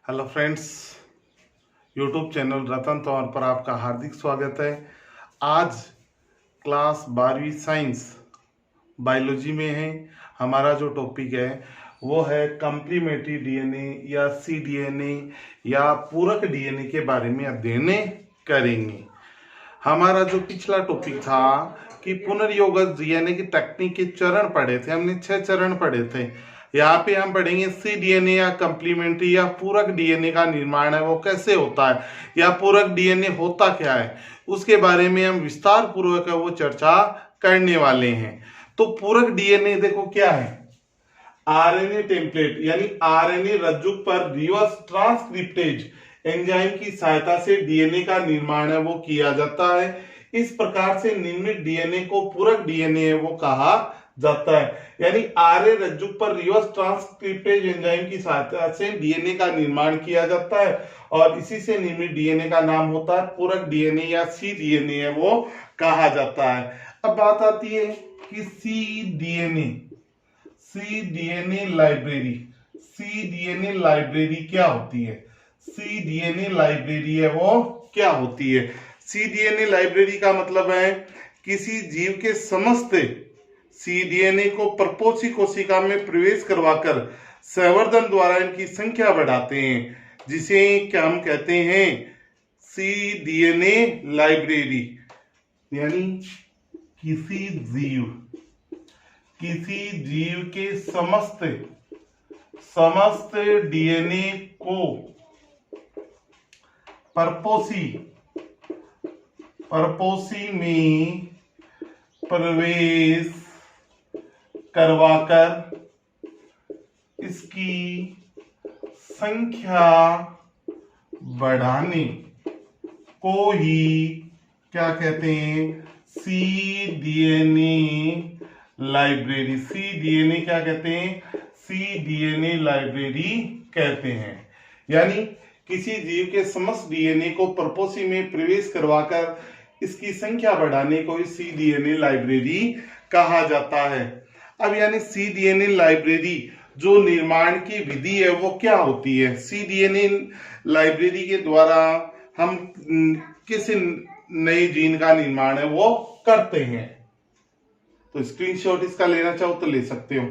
Hello friends, YouTube channel रतन तौर पर आपका हार्दिक स्वागत है। आज क्लास 12वीं साइंस बायोलॉजी में है। हमारा जो टॉपिक है वो है कम्प्लीमेंट्री डीएनए या cDNA या पूरक डीएनए के बारे में अध्ययन करेंगे। हमारा जो पिछला टॉपिक था कि पुनर्योगज डीएनए की तकनीक के चरण पढ़े थे, हमने 6 चरण पढ़े थे। यहाँ पे हम पढ़ेंगे cDNA या कम्प्लीमेंट्री या पूरक डीएनए का निर्माण है वो कैसे होता है या पूरक डीएनए होता क्या है, उसके बारे में हम विस्तार पूर्वक वो चर्चा करने वाले हैं। तो पूरक डीएनए देखो क्या है, आरएनए टेम्पलेट यानी आरएनए रज्जुक पर रिवर्स ट्रांसक्रिप्टेज एंजाइम की सहायता से डीएनए का निर्माण है वो किया जाता है। इस प्रकार से निर्मित डीएनए को पूरक डीएनए वो कहा जाता है। यानी आरए रज्जुक पर रिवर्स ट्रांसक्रिप्टेज एंजाइम की सहायता से डीएनए का निर्माण किया जाता है और इसी से निर्मित डीएनए का नाम होता है पूरक डीएनए या cDNA है वो कहा जाता है। अब बात आती है कि cDNA लाइब्रेरी क्या होती है। cDNA लाइब्रेरी है वो क्या होती है। cDNA लाइब्रेरी का मतलब है किसी जीव के समस्त cDNA को परपोषी कोशिका में प्रवेश करवाकर संवर्धन द्वारा इनकी संख्या बढ़ाते हैं, जिसे क्या हम कहते हैं cDNA लाइब्रेरी। यानी किसी जीव के समस्त डीएनए को परपोषी में प्रवेश करवाकर इसकी संख्या बढ़ाने को ही क्या कहते हैं cDNA लाइब्रेरी। cDNA क्या कहते हैं, cDNA लाइब्रेरी कहते हैं। यानी किसी जीव के समस्त डीएनए को परपोषी में प्रवेश करवाकर इसकी संख्या बढ़ाने को cDNA लाइब्रेरी कहा जाता है। अब यानी cDNA लाइब्रेरी जो निर्माण की विधि है वो क्या होती है। cDNA लाइब्रेरी के द्वारा हम किस नए जीन का निर्माण है वो करते हैं। तो स्क्रीनशॉट इसका लेना चाहो तो ले सकते हो।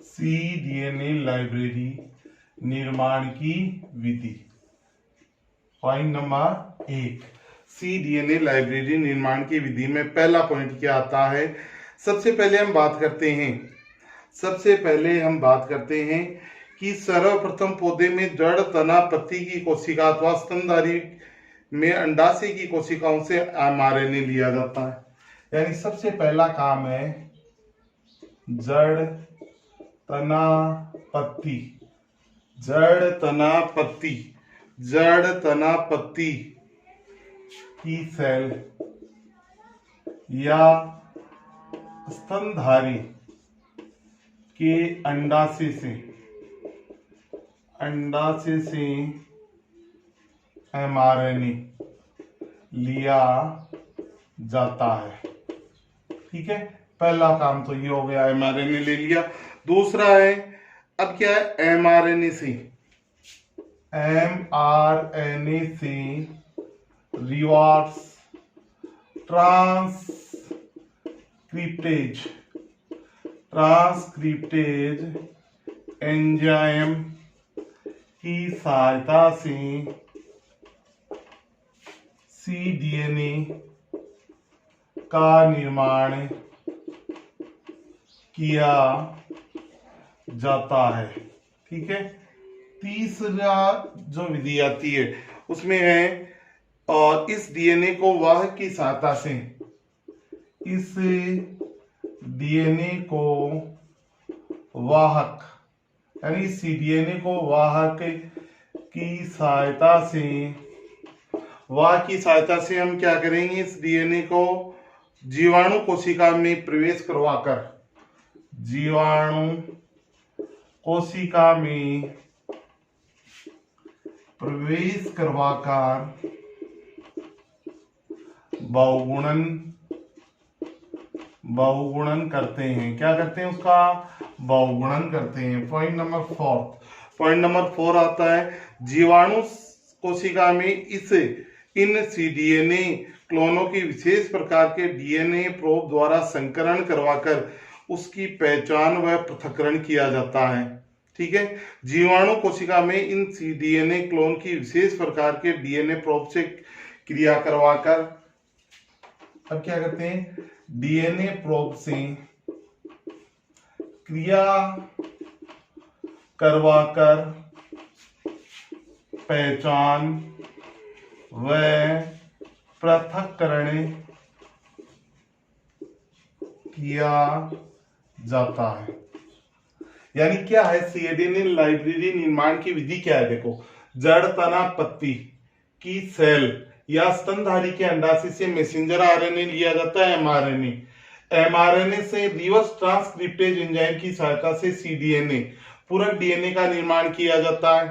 cDNA लाइब्रेरी निर्माण की विधि। पॉइंट नंबर 1, cDNA लाइब्रेरी निर्माण की विधि में पहला पॉइंट क्या आता है। सबसे पहले हम बात करते हैं कि सर्वप्रथम पौधे में जड़, तना, पत्ती की कोशिका अथवा स्तनधारी में अंडाशय की कोशिकाओं से mRNA लिया जाता है। यानी सबसे पहला काम है जड़, तना, पत्ती की सेल या स्तनधारी के अंडाशय से mRNA लिया जाता है। ठीक है, पहला काम तो ये हो गया, mRNA ले लिया। दूसरा है, अब क्या है, mRNA से रिवर्स ट्रांसक्रिप्टेज एंजाइम की सहायता से cDNA का निर्माण किया जाता है। ठीक है, तीसरा जो विधि आती है उसमें है, और इस डीएनए को वाहक की सहायता से, इस डीएनए को वाहक यानी सीडीएनए को वाहक की सहायता से, वाहक की सहायता से हम क्या करेंगे, इस डीएनए को जीवाणु कोशिका में प्रवेश करवाकर, जीवाणु कोशिका में प्रवेश करवाकर बहुगुणन करते हैं। क्या करते हैं, उसका बहुगुणन करते हैं। पॉइंट नंबर 4 आता है, जीवाणु कोशिका में इन सीडीएनए क्लोनों की विशेष प्रकार के डीएनए प्रोब द्वारा संकरण करवाकर उसकी पहचान व पृथक्करण किया जाता है। ठीक है, जीवाणु कोशिका में इन सीडीएनए क्लोन की विशेष प्रकार के डीएनए प्रोब से क्रिया करवाकर, अब क्या करते हैं, डीएनए प्रोब से क्रिया करवाकर पहचान व पृथक्करण किया जाता है। यानी क्या है, सीडीएनए लाइब्रेरी निर्माण की विधि क्या है, देखो, जड़ तना पत्ती की सेल या स्तनधारी के अंडाशय से मैसेंजर आरएनए लिया जाता है, एमआरएनए से रिवर्स ट्रांसक्रिप्टेज एंजाइम की सहायता से सीडीएनए पूरक डीएनए का निर्माण किया जाता है।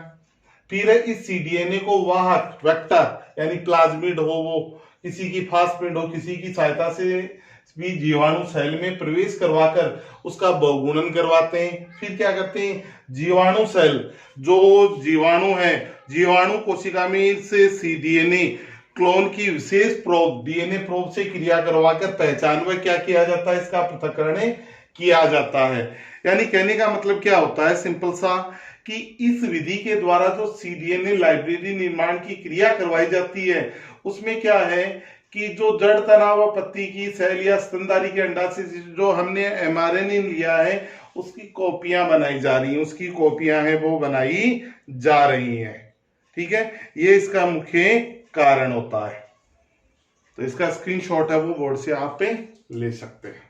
फिर इस सीडीएनए को वाहक वेक्टर यानी प्लाज्मिड हो, वो किसी की फास्फेट हो, किसी की सहायता से भी जीवाणु सेल में प्रवेश करवाकर उसका बहुगुणन करवाते हैं। फिर क्या करते हैं, जीवाणु सेल जो जीवाणु है, जीवाणु कोशिका में से सीडीएनए क्लोन की विशेष प्रोब डीएनए प्रोब से क्रिया करवाकर पहचान व क्या किया जाता है, इसका पृथक्करण किया जाता है। यानी कहने का मतलब क्या होता है, सिंपल सा, कि इस विधि के द्वारा जो सीडीएनए लाइब्रेरी निर्माण की क्रिया करवाई जाती है उसमें क्या है कि जो जड़ तना व पत्ती की सेल या स्तनधारी के अंडा से जो हमने एमआरएनए लिया है उसकी कॉपियां बनाई जा रही हैं, उसकी कॉपियां हैं वो बनाई जा रही हैं। ठीक है, ये इसका मुख्य कारण होता है। तो इसका स्क्रीनशॉट है वो बोर्ड से आप पे ले सकते हैं।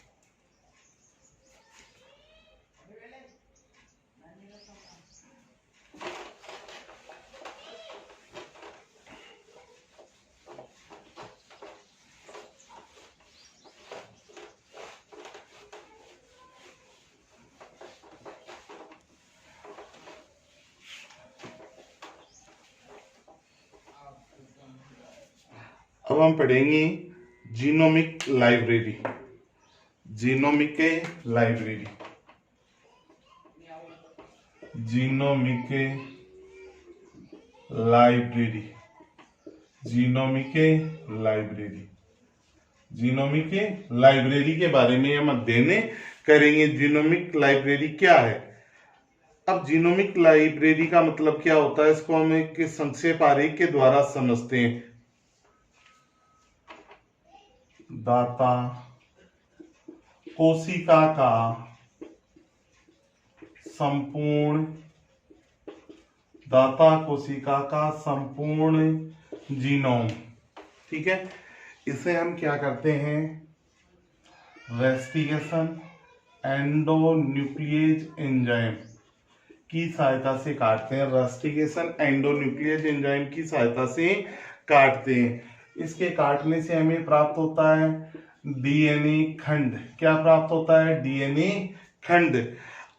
अब हम पढ़ेंगे genomic library. Genomic library, genomic library, genomic library, genomic library के बारे में हम अध्ययन करेंगे। जीनोमिक लाइब्रेरी क्या है? अब जीनोमिक लाइब्रेरी का मतलब क्या होता है, इसको हम एक संक्षेप आरेख के द्वारा समझते हैं। दाता कोशिका का संपूर्ण, दाता कोशिका का संपूर्ण जीनोम, ठीक है, इसे हम क्या करते हैं, रेस्टिकेशन एंडोन्यूक्लियेज एंजाइम की सहायता से काटते हैं। रेस्टिकेशन एंडोन्यूक्लियेज एंजाइम की सहायता से काटते हैं। इसके काटने से हमें प्राप्त होता है डीएनए खंड। क्या प्राप्त होता है? डीएनए खंड।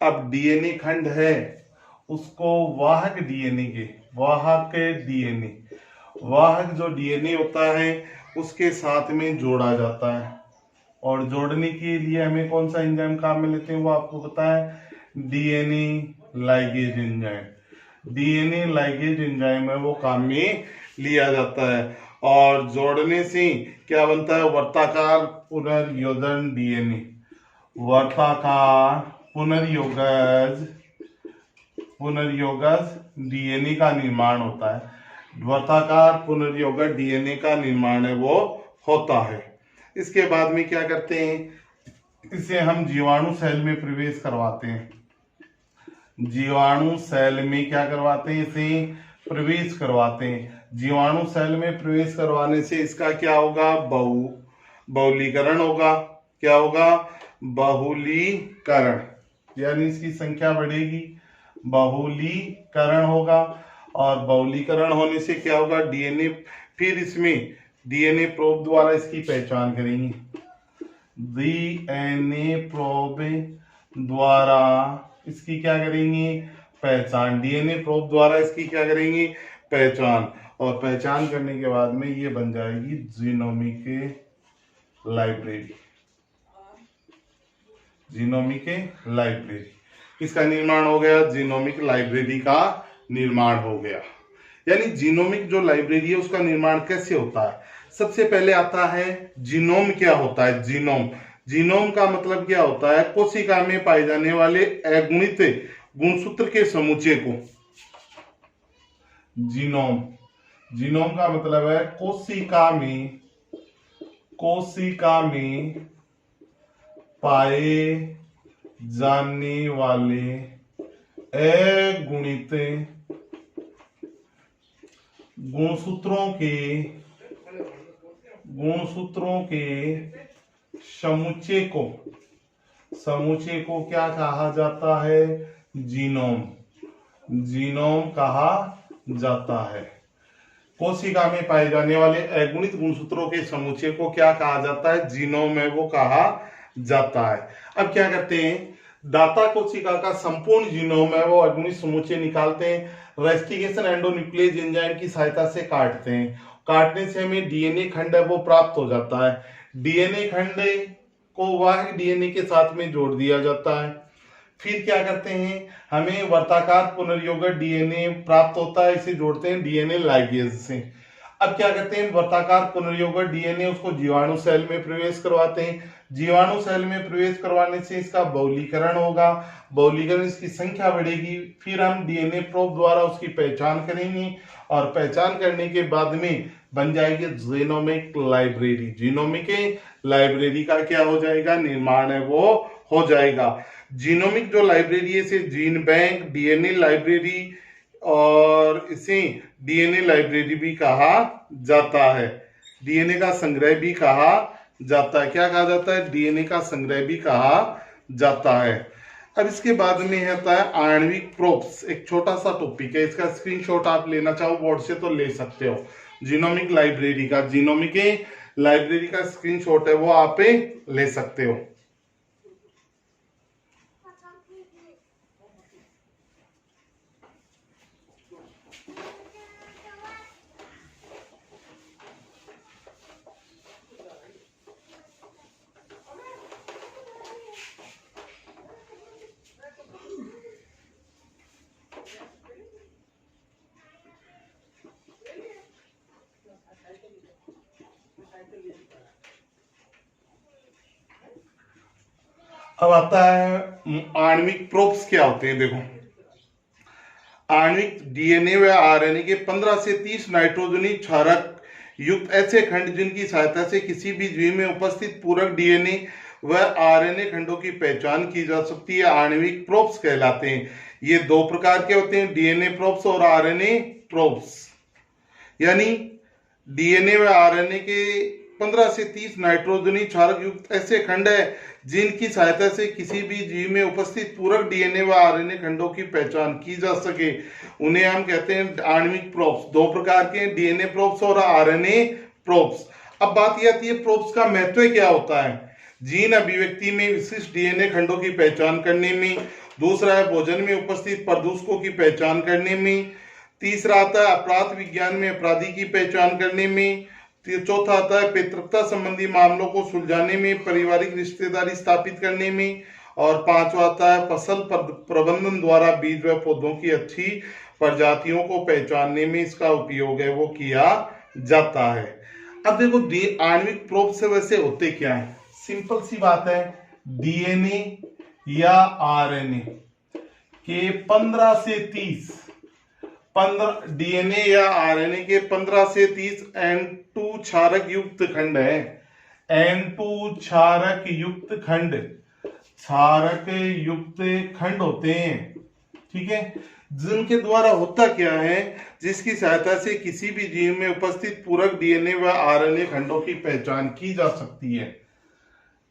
अब डीएनए खंड है उसको वाहक डीएनए के, वाहक डीएनए, वाहक जो डीएनए होता है उसके साथ में जोड़ा जाता है। और जोड़ने के लिए हमें कौन सा एंजाइम काम में लेते हैं वो आपको पता है, DNA ligase enzyme. DNA ligase enzyme है वो काम में लिया जाता है। और जोड़ने से क्या बनता है? वर्ताकार पुनर्योजन डीएनए, वर्ताकार पुनर्योगज डीएनए का निर्माण होता है। वर्ताकार पुनर्योगज डीएनए का निर्माण है वो होता है। इसके बाद में क्या करते हैं, इसे हम जीवाणु सेल में प्रवेश करवाते हैं। जीवाणु सेल में क्या करवाते हैं, इसे प्रवेश करवाते हैं। जीवाणु सेल में प्रवेश करवाने से इसका क्या होगा, बहुलीकरण होगा। क्या होगा, बहुलीकरण, यानी इसकी संख्या बढ़ेगी, बहुलीकरण होगा। और बहुलीकरण होने से क्या होगा, डीएनए, फिर इसमें डीएनए प्रोब द्वारा इसकी पहचान करेंगे। डीएनए प्रोब द्वारा इसकी क्या करेंगे, पहचान। डीएनए प्रोब द्वारा इसकी क्या करेंगे, पहचान। और पहचान करने के बाद में ये बन जाएगी जीनोमिक लाइब्रेरी। जीनोमिक लाइब्रेरी, इसका निर्माण हो गया, जीनोमिक लाइब्रेरी का निर्माण हो गया। यानी जीनोमिक जो लाइब्रेरी है उसका निर्माण कैसे होता है। सबसे पहले आता है जीनोम। क्या होता है जीनोम, जीनोम का मतलब क्या होता है, कोशिका में पाए जाने वाले अगुणित गुणसूत्र के समुच्चय को जीनोम, जीनोम का मतलब है कोशिका में पाए जाने वाले अगुणित गुणसूत्रों के समुच्चय को क्या कहा जाता है, जीनोम, जीनोम कहा जाता है। कोशिका में पाए जाने वाले अगुणित गुणसूत्रों के समुच्चय को क्या कहा जाता है, जीनोम है वो कहा जाता है। अब क्या करते हैं, दाता कोशिका का संपूर्ण जीनोम है वो अगुणित समुच्चय निकालते हैं, रेस्टिकेशन एंडोन्यूक्लियस एंजाइम की सहायता से काटते हैं। काटने से हमें डीएनए खंड है वो प्राप्त हो जाता है। डीएनए खंड को वह डीएनए के साथ में जोड़ दिया जाता है। फिर क्या करते हैं, हमें वर्ताकार पुनर्योगक डीएनए प्राप्त होता है, इसे जोड़ते हैं डीएनए लाइगेज से। अब क्या करते हैं, वर्ताकार पुनर्योगक डीएनए उसको जीवाणु सेल में प्रवेश करवाते हैं। जीवाणु सेल में प्रवेश करवाने से इसका बहुलीकरण होगा, बहुलीकरण इसकी संख्या बढ़ेगी। फिर हम डीएनए प्रोब द्वारा उसकी पहचान करेंगे और पहचान करने के बाद में बन जाएगी जीनोमिक लाइब्रेरी। जीनोमिक लाइब्रेरी का क्या हो जाएगा, निर्माण है वो हो जाएगा। जीनोमिक जो लाइब्रेरी है इसे जीन बैंक, डीएनए लाइब्रेरी और इसे डीएनए लाइब्रेरी भी कहा जाता है। डीएनए का संग्रह भी कहा जाता है। क्या कहा जाता है, डीएनए का संग्रह भी कहा जाता है। अब इसके बाद में आता है आणविक प्रोब्स। एक छोटा सा टॉपिक है, इसका स्क्रीनशॉट आप लेना चाहो बोर्ड से तो ले सकते हो। जीनोमिक लाइब्रेरी का, जीनोमिक लाइब्रेरी का स्क्रीनशॉट है वो आप ले सकते हो। अब आता है आणविक प्रोब्स क्या होते हैं। देखो, आणविक डीएनए व आरएनए के 15 से 30 नाइट्रोजनी क्षारक युक्त ऐसे खंड जिनकी सहायता से किसी भी जीव में उपस्थित पूरक डीएनए व आरएनए खंडों की पहचान की जा सकती है, आणविक प्रोब्स कहलाते हैं। ये दो प्रकार के होते हैं, डीएनए प्रोब्स और आरएनए प्रोब्स। यानी डीएनए व आरएनए के 15 से 30 नाइट्रोजनी क्षारक युक्त ऐसे खंड है जिनकी सहायता से किसी भी जीव में उपस्थित पूरक डीएनए व आरएनए खंडों की पहचान की जा सके, उन्हें हम कहते हैं आणविक प्रोब्स। दो प्रकार के, डीएनए प्रोब्स और आरएनए प्रोब्स। अब बात यह आती है प्रोब्स का महत्व क्या होता है। जीन अभिव्यक्ति में विशिष्ट डीएनए खंडों की पहचान करने में, दूसरा है भोजन में उपस्थित प्रदूषकों की पहचान करने में, तीसरा आता है अपराध विज्ञान में अपराधी की पहचान करने में, चौथा आता है पितृत्व संबंधी मामलों को सुलझाने में, पारिवारिक रिश्तेदारी स्थापित करने में, और पांचवा आता है फसल प्रबंधन द्वारा बीज व पौधों की अच्छी प्रजातियों को पहचानने में इसका उपयोग है वो किया जाता है। अब देखो आणविक प्रोब से वैसे होते क्या है, सिंपल सी बात है, डीएनए या आरएनए के 15 से 30 डीएनए या आरएनए के 15 से 30 N2 क्षारक युक्त खंड है। N2 क्षारक युक्त खंड होते हैं। ठीक है, जिनके द्वारा होता क्या है, जिसकी सहायता से किसी भी जीव में उपस्थित पूरक डीएनए व आरएनए खंडों की पहचान की जा सकती है।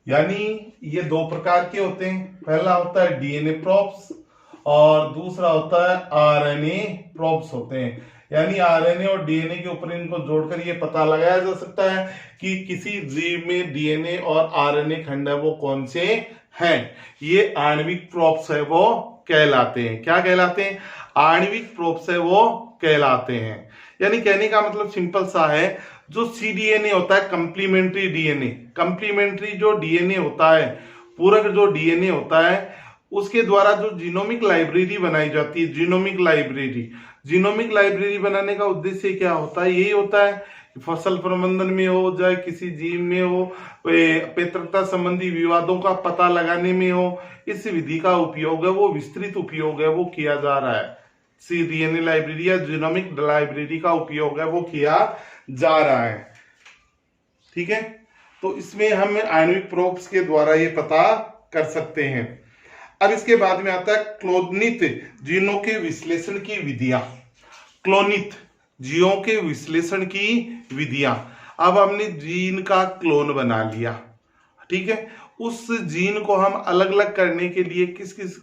यानी ये दो प्रकार के होते हैं, पहला होता है डीएनए प्रोब्स और दूसरा होता है आरएनए प्रोब्स होते हैं। यानी आरएनए और डीएनए के ऊपर इनको जोड़कर ये पता लगाया जा सकता है कि किसी जीव में डीएनए और आरएनए खंड है वो कौन से हैं। ये आणविक प्रोब्स है वो कहलाते हैं। क्या कहलाते हैं? आणविक प्रोब्स है वो कहलाते हैं। यानी कहने का मतलब सिंपल सा है, जो सीडीएनए होता है कंप्लीमेंट्री डीएनए, कंप्लीमेंट्री जो डीएनए होता है, पूरक जो डीएनए होता है, उसके द्वारा जो जीनोमिक लाइब्रेरी बनाई जाती है, जीनोमिक लाइब्रेरी बनाने का उद्देश्य क्या होता है? यही होता है, फसल प्रबंधन में हो, चाहे किसी जीव में हो, पैतृकता संबंधी विवादों का पता लगाने में हो, इस विधि का उपयोग है वो विस्तृत उपयोग है वो किया जा रहा है। सीडीएनए लाइब्रेरी या जीनोमिक लाइब्रेरी का उपयोग है वो किया जा रहा है। ठीक है, तो इसमें हम आणविक प्रोब्स के द्वारा ये पता कर सकते हैं। अब इसके बाद में आता है क्लोनित जीनों के विश्लेषण की विधियां। क्लोनित जीनों के विश्लेषण की विधियां। अब हमने जीन का क्लोन बना लिया, ठीक है, उस जीन को हम अलग अलग करने के लिए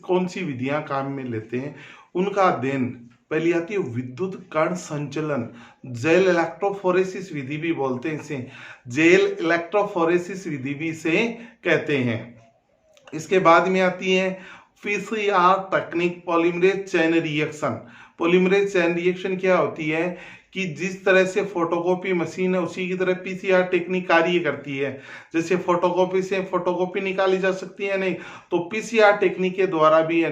कौन सी विधियां काम में लेते हैं, उनका अध्ययन पहली आती है विद्युत कण संचलन, जेल इलेक्ट्रोफोरेसिस विधि भी बोलते हैं इसे, जेल इलेक्ट्रोफोरेसिस विधि भी इसे कहते हैं। इसके बाद में आती है PCR technique, polymerase chain reaction. Polymerase chain reaction क्या होती है कि जिस तरह से फोटोकॉपी मशीन है उसी की तरह पीसीआर टेक्निक कार्य करती है। जैसे फोटोकॉपी से फोटोकॉपी निकाली जा सकती है नहीं, तो पीसीआर टेक्निक के द्वारा भी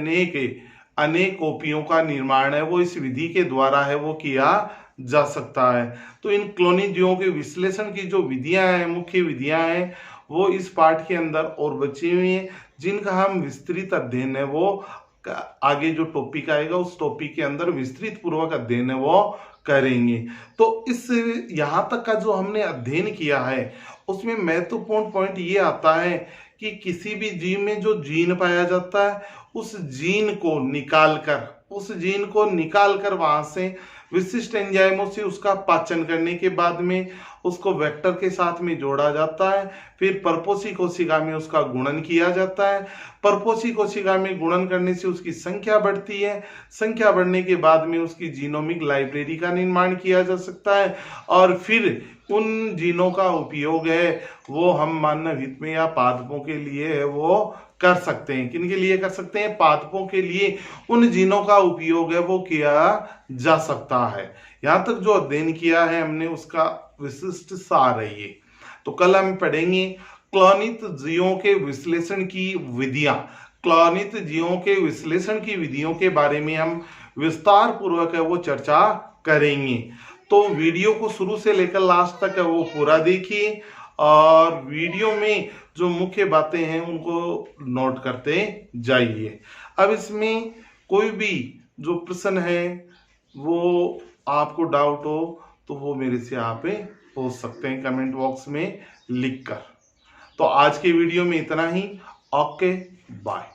अनेक कॉपियों का निर्माण है वो इस विधि के द्वारा है वो किया जा सकता है। तो इन क्लोनिक जीवों के विश्लेषण की जो विधियां हैं, मुख्य विधियां हैं, वो इस पाठ के अंदर और बची हुई हैं, जिनका हम विस्तृत अध्ययन है वो आगे जो टॉपिक आएगा उस टॉपिक के अंदर विस्तृत पूर्वक अध्ययन है वो करेंगे। तो इस यहाँ तक का जो हमने अध्ययन किया है उसमें महत्वपूर्ण पॉइंट ये आता है कि किसी भी जीव में जो जीन पाया जाता है उस जीन को निकालकर वहां से विशिष्ट एंजाइमों से उसका पाचन करने के बाद में उसको वेक्टर के साथ में जोड़ा जाता है। फिर परपोषी कोशिका में उसका गुणन किया जाता है। परपोषी कोशिका में गुणन करने से उसकी संख्या बढ़ती है। संख्या बढ़ने के बाद में उसकी जीनोमिक लाइब्रेरी का निर्माण किया जा सकता है और फिर उन जीनों का उपयोग है वो हम मानव हित में या पादपों के लिए है वो कर सकते हैं। किन के लिए कर सकते हैं? पादपों के लिए उन जीनों का उपयोग है वो किया जा सकता है। यहाँ तक जो अध्ययन किया है हमने उसका विशिष्ट सार है ये। तो कल हम पढ़ेंगे क्लोनित जीवों के विश्लेषण की विधियां। क्लोनित जीवों के विश्लेषण की विधियों के बारे में हम विस्तार पूर्वक है वो चर्चा करेंगे। तो वीडियो को शुरू से लेकर लास्ट तक है वो पूरा देखिए और वीडियो में जो मुख्य बातें हैं उनको नोट करते जाइए। अब इसमें कोई भी जो प्रश्न है वो आपको डाउट हो तो वो मेरे से आप पूछ सकते हैं कमेंट बॉक्स में लिखकर। तो आज के वीडियो में इतना ही। Okay, bye.